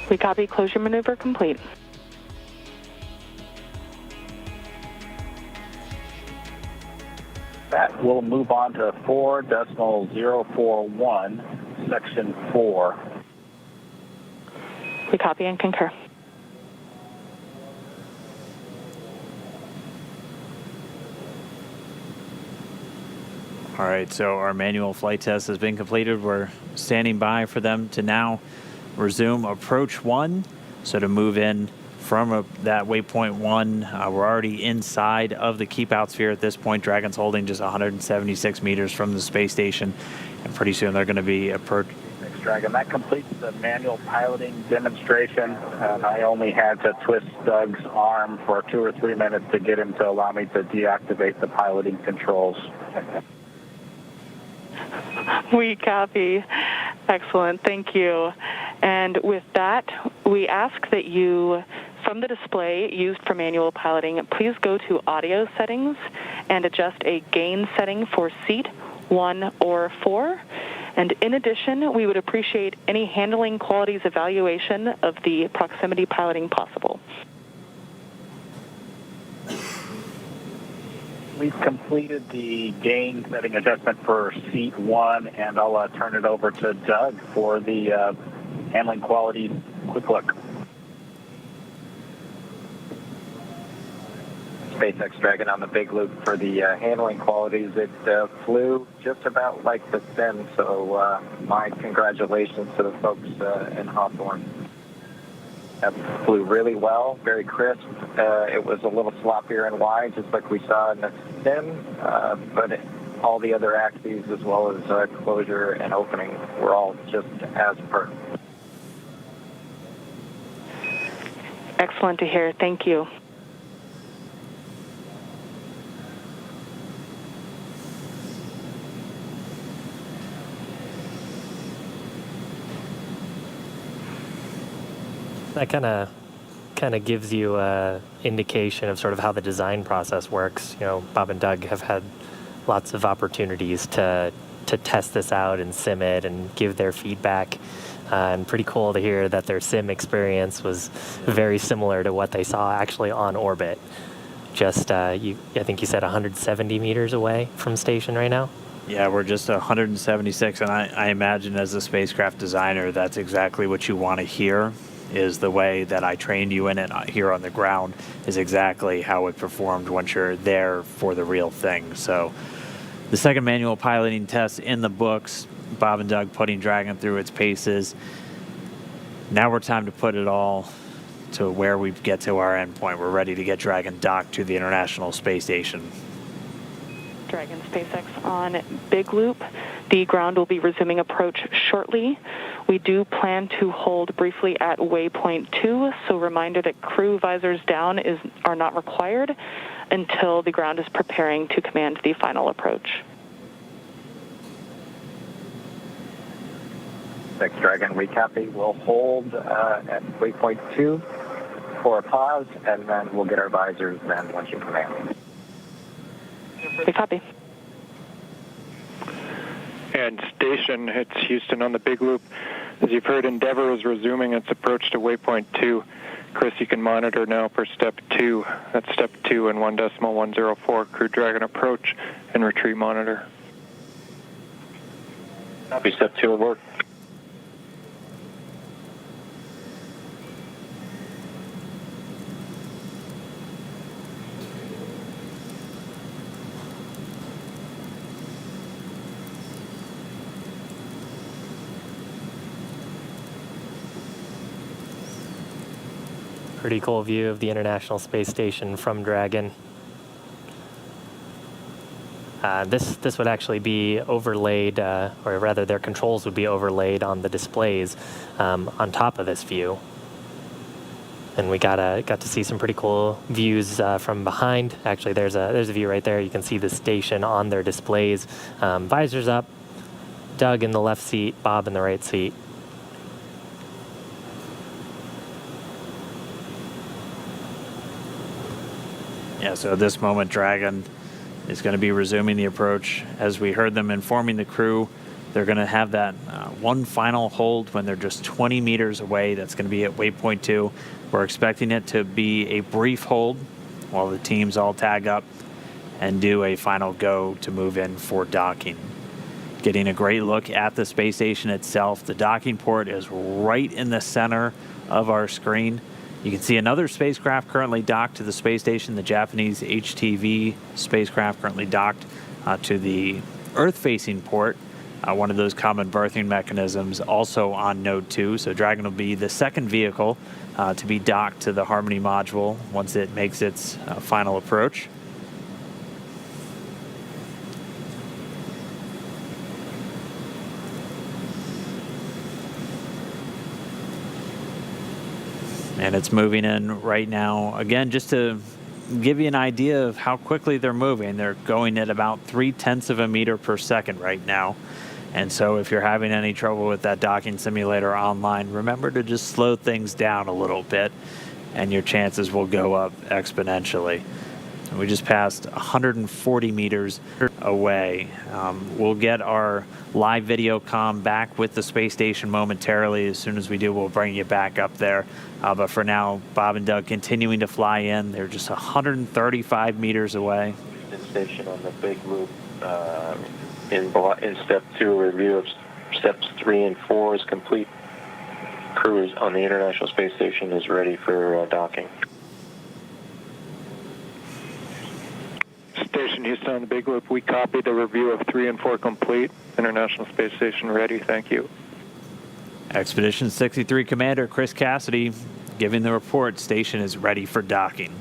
We copy. Closure maneuver complete. That will move on to 4.041, section 4. We copy and concur. All right, so our manual flight test has been completed. We're standing by for them to now resume approach 1. So to move in from that waypoint 1, we're already inside of the keep out sphere at this point. Dragon's holding just 176 meters from the space station, and pretty soon they're going to be approaching. Thanks, Dragon. That completes the manual piloting demonstration. I only had to twist Doug's arm for 2 or 3 minutes to get him to allow me to deactivate the piloting controls. We copy. Excellent. Thank you. And with that, we ask that you, from the display used for manual piloting, please go to audio settings and adjust a gain setting for seat 1 or 4. And in addition, we would appreciate any handling qualities evaluation of the proximity piloting possible. We've completed the gain setting adjustment for seat 1, and I'll turn it over to Doug for the handling quality quick look. SpaceX Dragon on the big loop for the handling qualities. It flew just about like the sim, so my congratulations to the folks in Hawthorne. Flew really well, very crisp. It was a little sloppier and wide, just like we saw in the sim, but all the other axes, as well as closure and opening, were all just as per. Excellent to hear. Thank you. That kind of gives you an indication of sort of how the design process works. You know, Bob and Doug have had lots of opportunities to test this out and sim it and give their feedback. And pretty cool to hear that their sim experience was very similar to what they saw actually on orbit. Just, I think you said 170 meters away from station right now? Yeah, we're just 176, and I imagine as a spacecraft designer, that's exactly what you want to hear. Is the way that I trained you in it here on the ground is exactly how it performed once you're there for the real thing. So the second manual piloting test in the books, Bob and Doug putting Dragon through its paces. Now we're time to put it all to where we get to our endpoint. We're ready to get Dragon docked to the International Space Station. Dragon SpaceX on big loop. The ground will be resuming approach shortly. We do plan to hold briefly at waypoint 2, so reminder that crew visors down are not required until the ground is preparing to command the final approach. Next Dragon, we copy. We'll hold at waypoint 2 for a pause, and then we'll get our visors then once you command. We copy. And station, it's Houston on the big loop. As you've heard, Endeavour is resuming its approach to waypoint 2. Chris, you can monitor now for step 2. That's step 2 and 1.104, Crew Dragon approach and retreat monitor. Copy, step 2 will work. Pretty cool view of the International Space Station from Dragon. This would actually be overlaid, or rather their controls would be overlaid on the displays on top of this view. And we got to see some pretty cool views from behind. Actually, there's a view right there. You can see the station on their displays. Visors up, Doug in the left seat, Bob in the right seat. Yeah, so at this moment, Dragon is going to be resuming the approach. As we heard them informing the crew, they're going to have that one final hold when they're just 20 meters away. That's going to be at waypoint 2. We're expecting it to be a brief hold while the teams all tag up and do a final go to move in for docking. Getting a great look at the space station itself. The docking port is right in the center of our screen. You can see another spacecraft currently docked to the space station, the Japanese HTV spacecraft currently docked to the Earth-facing port. One of those common berthing mechanisms also on Node 2. So Dragon will be the second vehicle to be docked to the Harmony module once it makes its final approach. And it's moving in right now. Again, just to give you an idea of how quickly they're moving, they're going at about 0.3 of a meter per second right now. And so if you're having any trouble with that docking simulator online, remember to just slow things down a little bit and your chances will go up exponentially. We just passed 140 meters away. We'll get our live video comm back with the space station momentarily. As soon as we do, we'll bring you back up there. But for now, Bob and Doug continuing to fly in. They're just 135 meters away. Station on the big loop. In step 2, a review of steps 3 and 4 is complete. Crew on the International Space Station is ready for docking. Station Houston on the big loop. We copied the review of 3 and 4 complete. International Space Station ready. Thank you. Expedition 63 Commander Chris Cassidy giving the report. Station is ready for docking.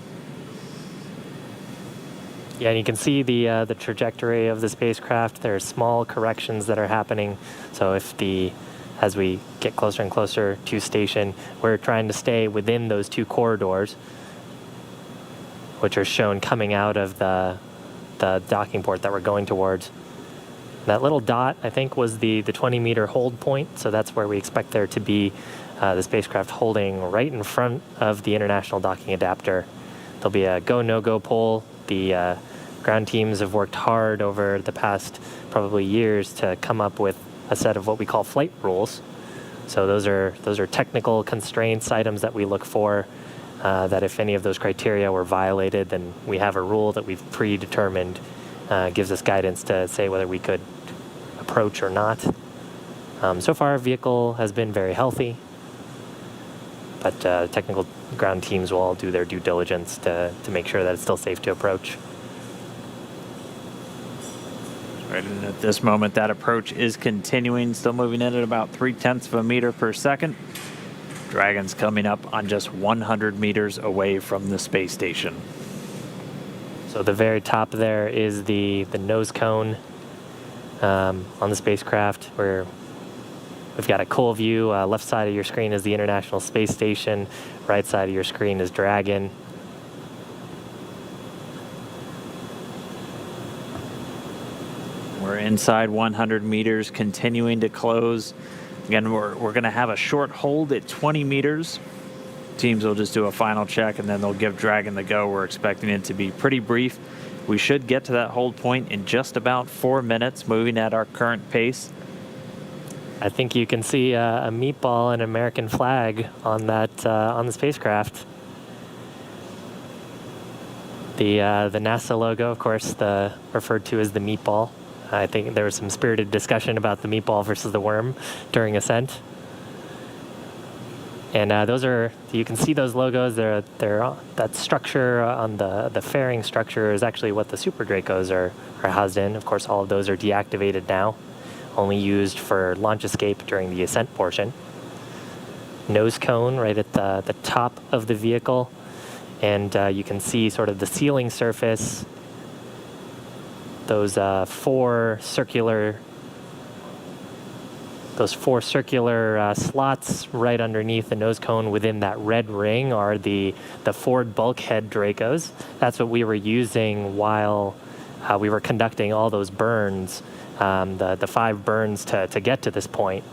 Yeah, and you can see the trajectory of the spacecraft. There are small corrections that are happening. So as we get closer and closer to station, we're trying to stay within those 2 corridors, which are shown coming out of the docking port that we're going towards. That little dot, I think, was the 20-meter hold point. So that's where we expect there to be the spacecraft holding right in front of the International Docking Adapter. There'll be a go, no-go poll. The ground teams have worked hard over the past probably years to come up with a set of what we call flight rules. So those are technical constraints, items that we look for, that if any of those criteria were violated, then we have a rule that we've predetermined, gives us guidance to say whether we could approach or not. So far, our vehicle has been very healthy, but technical ground teams will all do their due diligence to make sure that it's still safe to approach. Right, and at this moment, that approach is continuing, still moving in at about 0.3 of a meter per second. Dragon's coming up on just 100 meters away from the space station. So the very top there is the nose cone on the spacecraft, where we've got a cool view. Left side of your screen is the International Space Station. Right side of your screen is Dragon. We're inside 100 meters, continuing to close. Again, we're going to have a short hold at 20 meters. Teams will just do a final check, and then they'll give Dragon the go. We're expecting it to be pretty brief. We should get to that hold point in just about 4 minutes, moving at our current pace. I think you can see a meatball and an American flag on that on the spacecraft. The NASA logo, of course, referred to as the meatball. I think there was some spirited discussion about the meatball versus the worm during ascent. And you can see those logos. That structure on the fairing structure is actually what the Super Dracos are housed in. Of course, all of those are deactivated now, only used for launch escape during the ascent portion. Nose cone right at the top of the vehicle. And you can see sort of the sealing surface, those four circular slots right underneath the nose cone within that red ring are the forward bulkhead Dracos. That's what we were using while we were conducting all those burns, the 5 burns to get to this point.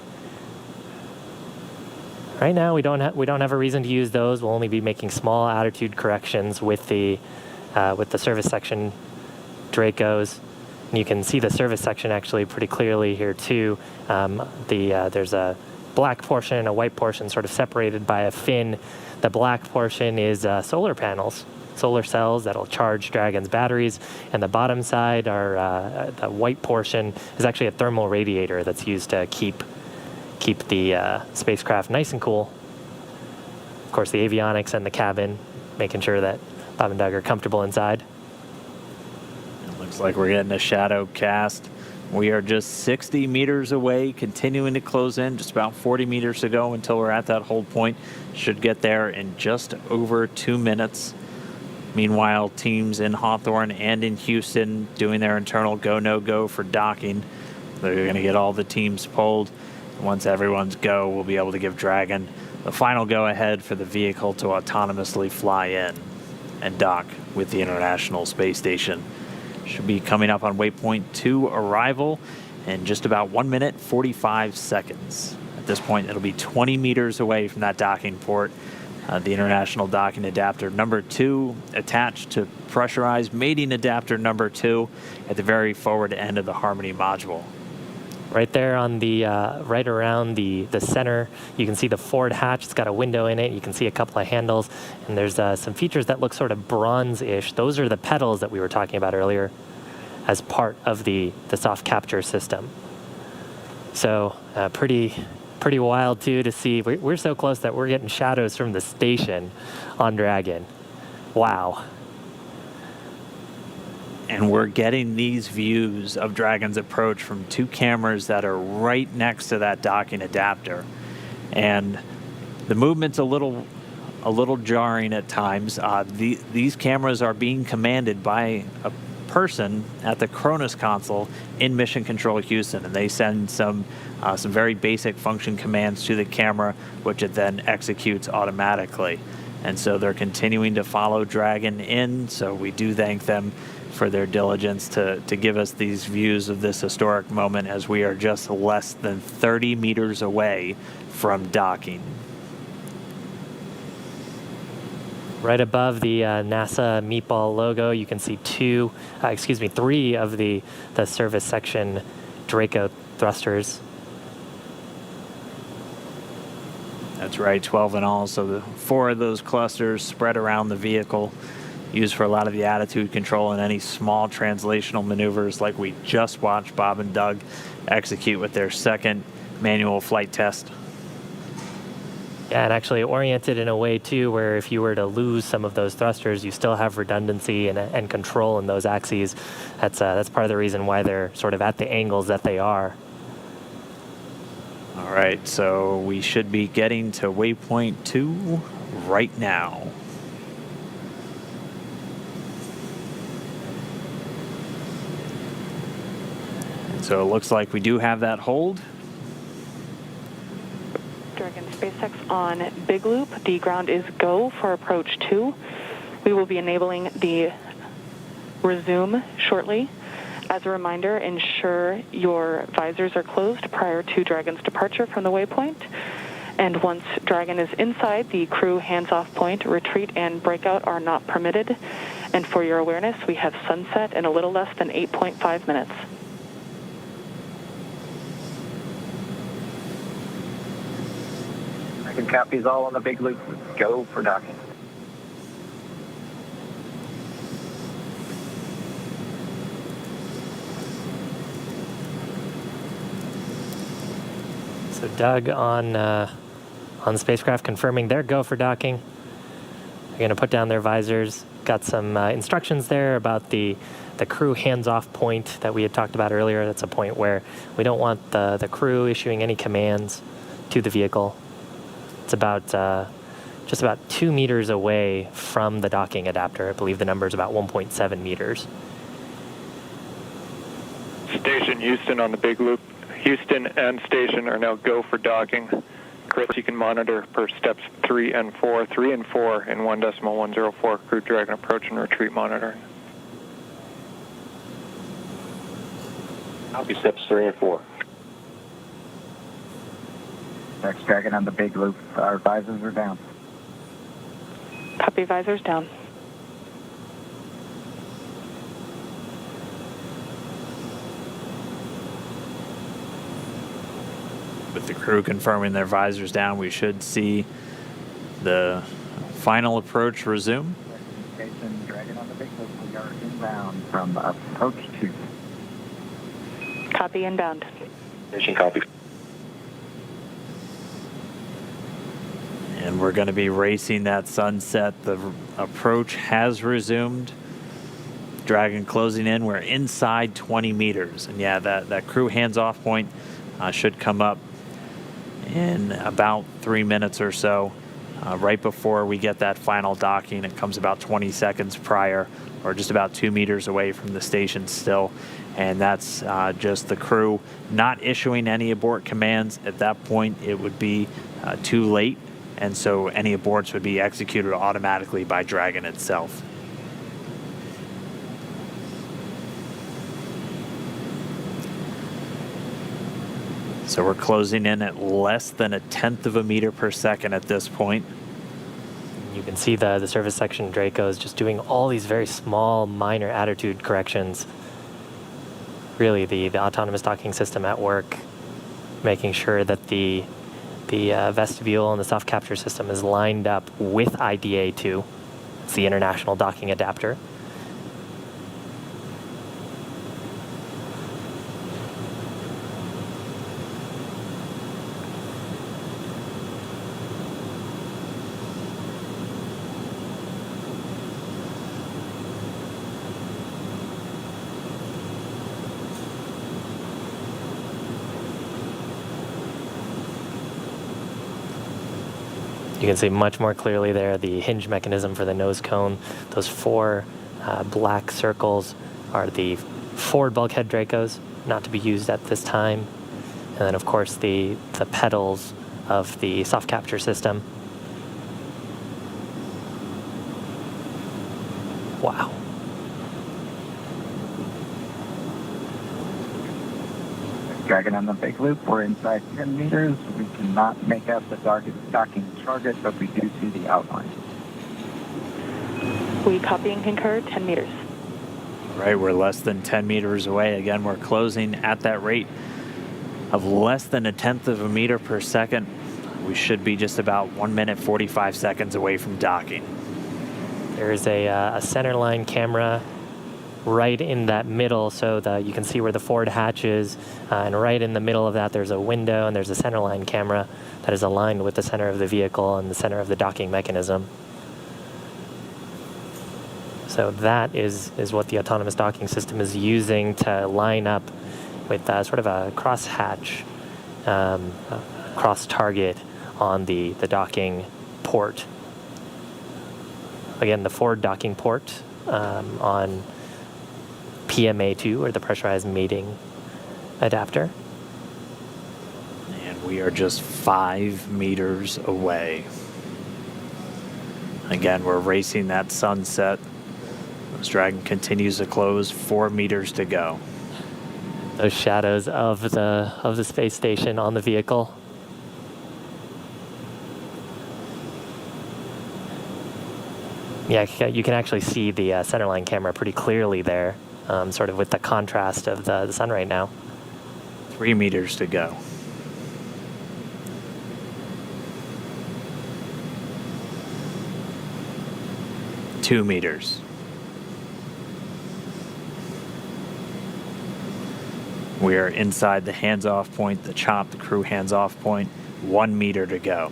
Right now, we don't have a reason to use those. We'll only be making small attitude corrections with the service section Dracos. And you can see the service section actually pretty clearly here too. There's a black portion and a white portion sort of separated by a fin. The black portion is solar panels, solar cells that'll charge Dragon's batteries, and the bottom side are the white portion is actually a thermal radiator that's used to keep the spacecraft nice and cool. Of course, the avionics and the cabin, making sure that Bob and Doug are comfortable inside. It looks like we're getting a shadow cast. We are just 60 meters away, continuing to close in, just about 40 meters to go until we're at that hold point. Should get there in just over 2 minutes. Meanwhile, teams in Hawthorne and in Houston doing their internal go, no go for docking. They're going to get all the teams polled. Once everyone's go, we'll be able to give Dragon the final go ahead for the vehicle to autonomously fly in and dock with the International Space Station. Should be coming up on waypoint 2 arrival in just about 1 minute, 45 seconds. At this point, it'll be 20 meters away from that docking port. The International Docking Adapter number 2 attached to pressurized mating adapter number 2 at the very forward end of the Harmony module. Right there on the, right around the center, you can see the forward hatch. It's got a window in it. You can see a couple of handles, and there's some features that look sort of bronze-ish. Those are the pedals that we were talking about earlier as part of the soft capture system. So pretty wild, too, to see. We're so close that we're getting shadows from the station on Dragon. Wow. And we're getting these views of Dragon's approach from 2 cameras that are right next to that docking adapter. And the movement's a little jarring at times. These cameras are being commanded by a person at the Cronus console in Mission Control Houston, and they send some very basic function commands to the camera, which it then executes automatically. And so they're continuing to follow Dragon in, so we do thank them for their diligence to give us these views of this historic moment as we are just less than 30 meters away from docking. Right above the NASA meatball logo, you can see 3 of the service section Draco thrusters. That's right, 12 in all. So the 4 of those clusters spread around the vehicle, used for a lot of the attitude control and any small translational maneuvers like we just watched Bob and Doug execute with their second manual flight test. Yeah, and actually oriented in a way, too, where if you were to lose some of those thrusters, you still have redundancy and control in those axes. That's part of the reason why they're sort of at the angles that they are. All right, so we should be getting to waypoint 2 right now. So it looks like we do have that hold. Dragon SpaceX on Big Loop. The ground is go for approach 2. We will be enabling the resume shortly. As a reminder, ensure your visors are closed prior to Dragon's departure from the waypoint. And once Dragon is inside the crew hands-off point, retreat and breakout are not permitted. And for your awareness, we have sunset in a little less than 8.5 minutes. Copies all on the Big Loop. Go for docking. So Doug on the spacecraft confirming their go for docking. They're going to put down their visors. Got some instructions there about the crew hands-off point that we had talked about earlier. That's a point where we don't want the crew issuing any commands to the vehicle. It's about just about 2 meters away from the docking adapter. I believe the number is about 1.7 meters. Station Houston on the Big Loop. Houston and station are now go for docking. Chris, you can monitor per steps 3 and 4. 3 and 4 in 1.104 Crew Dragon approach and retreat monitoring. Copy steps 3 and 4. Next Dragon on the Big Loop. Our visors are down. Copy, visors down. With the crew confirming their visors down, we should see the final approach resume. Station Dragon on the big loop. We are inbound from approach 2. Copy inbound. Station copy. And we're going to be racing that sunset. The approach has resumed. Dragon closing in. We're inside 20 meters. And yeah, that crew hands-off point should come up in about 3 minutes or so. Right before we get that final docking, it comes about 20 seconds prior, or just about 2 meters away from the station still. And that's just the crew not issuing any abort commands. At that point, it would be too late. And so any aborts would be executed automatically by Dragon itself. So we're closing in at less than 1/10 of a meter per second at this point. You can see the surface section Draco is just doing all these very small, minor attitude corrections. Really, the autonomous docking system at work, making sure that the vestibule and the soft capture system is lined up with IDA2. It's the International Docking Adapter. You can see much more clearly there the hinge mechanism for the nose cone. Those 4 black circles are the forward bulkhead Dracos, not to be used at this time. And then, of course, the pedals of the soft capture system. Wow. Dragon on the big loop. We're inside 10 meters. We cannot make out the docking target, but we do see the outline. We copy and concur, 10 meters. Right, we're less than 10 meters away. Again, we're closing at that rate of less than 1/10 of a meter per second. We should be just about 1 minute, 45 seconds away from docking. There's a center line camera right in that middle, so that you can see where the forward hatch is, and right in the middle of that there's a window and there's a center line camera that is aligned with the center of the vehicle and the center of the docking mechanism. So that is what the autonomous docking system is using to line up with sort of a cross hatch, cross target on the docking port. Again, the forward docking port on PMA2, or the pressurized mating adapter. And we are just 5 meters away. Again, we're racing that sunset. This Dragon continues to close, 4 meters to go. Those shadows of the space station on the vehicle. Yeah, you can actually see the centerline camera pretty clearly there, sort of with the contrast of the sun right now. 3 meters to go. Two meters. We are inside the hands-off point, the chop, the crew hands-off point. 1 meter to go.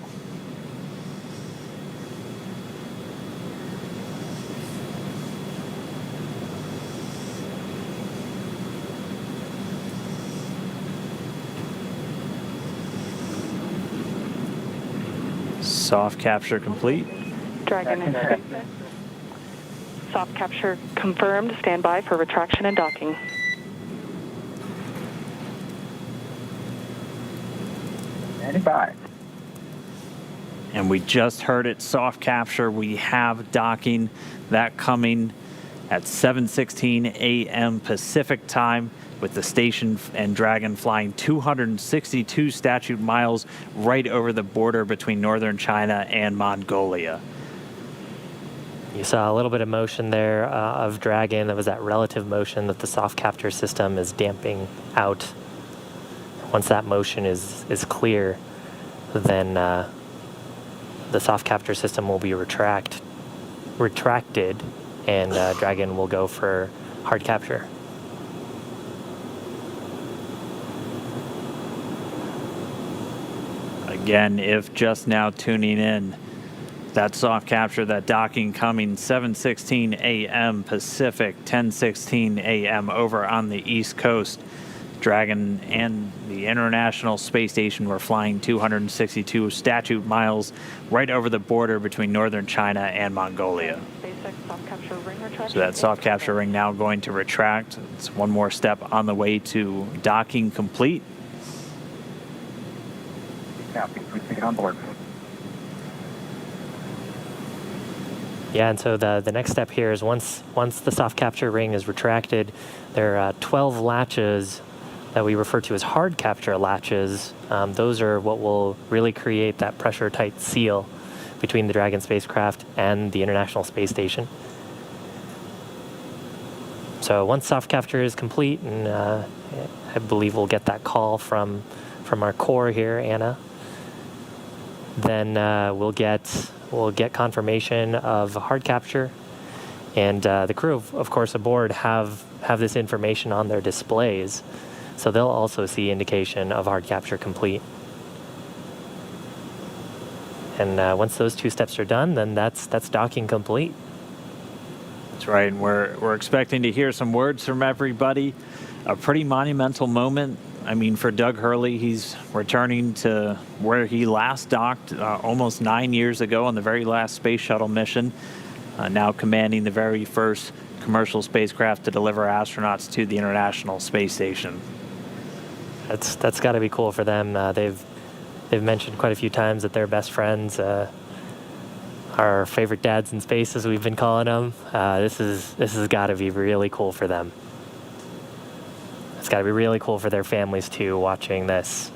Soft capture complete. Dragon in space. Soft capture confirmed. Stand by for retraction and docking. And we just heard it, soft capture. We have docking, that coming at 7:16 a.m. Pacific time, with the station and Dragon flying 262 statute miles right over the border between northern China and Mongolia. You saw a little bit of motion there of Dragon. That was that relative motion that the soft capture system is damping out. Once that motion is clear, then the soft capture system will be retracted, and Dragon will go for hard capture. Again, if just now tuning in, that soft capture, that docking coming 7:16 a.m. Pacific, 10:16 a.m. over on the East Coast. Dragon and the International Space Station were flying 262 statute miles right over the border between northern China and Mongolia. So that soft capture ring now going to retract. It's one more step on the way to docking complete. Copy. Proceed on board. Yeah, and so the next step here is once the soft capture ring is retracted, there are 12 latches that we refer to as hard capture latches. Those are what will really create that pressure-tight seal between the Dragon spacecraft and the International Space Station. So once soft capture is complete, and I believe we'll get that call from our core here, Anna, then we'll get confirmation of hard capture, and the crew, of course, aboard have this information on their displays. So they'll also see indication of hard capture complete. And once those two steps are done, then that's docking complete. That's right, and we're expecting to hear some words from everybody. A pretty monumental moment. I mean, for Doug Hurley, he's returning to where he last docked almost 9 years ago on the very last space shuttle mission, now commanding the very first commercial spacecraft to deliver astronauts to the International Space Station. That's got to be cool for them. They've mentioned quite a few times that they're best friends. Our favorite dads in space, as we've been calling them. This has got to be really cool for them. It's got to be really cool for their families too, watching this.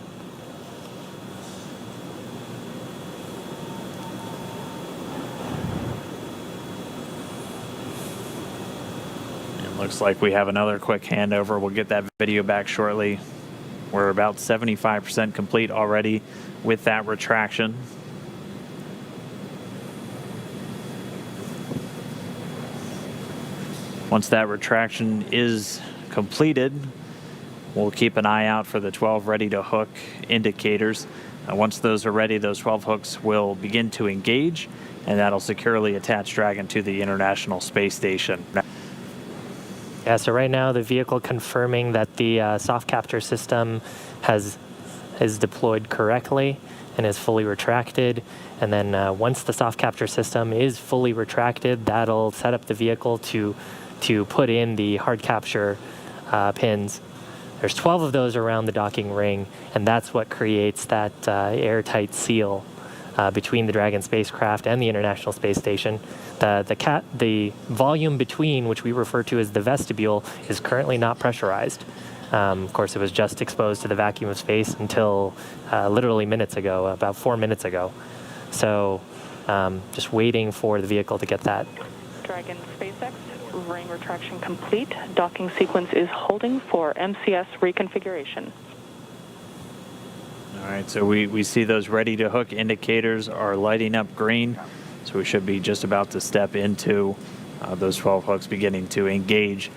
It looks like we have another quick handover. We'll get that video back shortly. We're about 75% complete already with that retraction. Once that retraction is completed, we'll keep an eye out for the 12 ready to hook indicators. Once those are ready, those 12 hooks will begin to engage, and that'll securely attach Dragon to the International Space Station. Yeah, so right now the vehicle confirming that the soft capture system is deployed correctly and is fully retracted. And then once the soft capture system is fully retracted, that'll set up the vehicle to put in the hard capture pins. There's 12 of those around the docking ring, and that's what creates that airtight seal between the Dragon spacecraft and the International Space Station. The volume between, which we refer to as the vestibule, is currently not pressurized. Of course, it was just exposed to the vacuum of space until literally minutes ago, about 4 minutes ago. So just waiting for the vehicle to get that. Dragon SpaceX, ring retraction complete. Docking sequence is holding for MCS reconfiguration. All right, so we see those ready to hook indicators are lighting up green. So we should be just about to step into those 12 hooks beginning to engage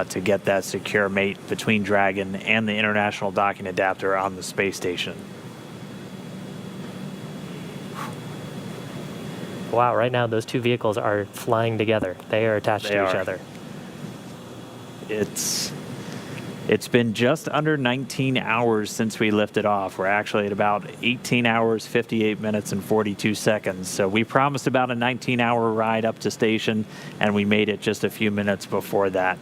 to get that secure mate between Dragon and the International Docking Adapter on the space station. Wow, right now those two vehicles are flying together. They are attached to each other. It's been just under 19 hours since we lifted off. We're actually at about 18 hours, 58 minutes, and 42 seconds. So we promised about a 19-hour ride up to station, and we made it just a few minutes before that.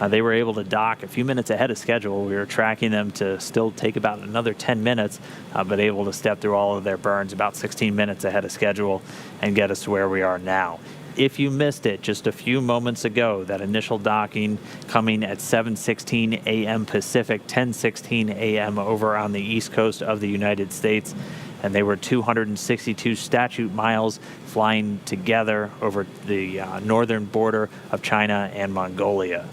They were able to dock a few minutes ahead of schedule. We were tracking them to still take about another 10 minutes, but able to step through all of their burns about 16 minutes ahead of schedule and get us to where we are now. If you missed it just a few moments ago, that initial docking coming at 7:16 a.m. Pacific, 10:16 a.m. over on the east coast of the United States, and they were 262 statute miles flying together over the northern border of China and Mongolia.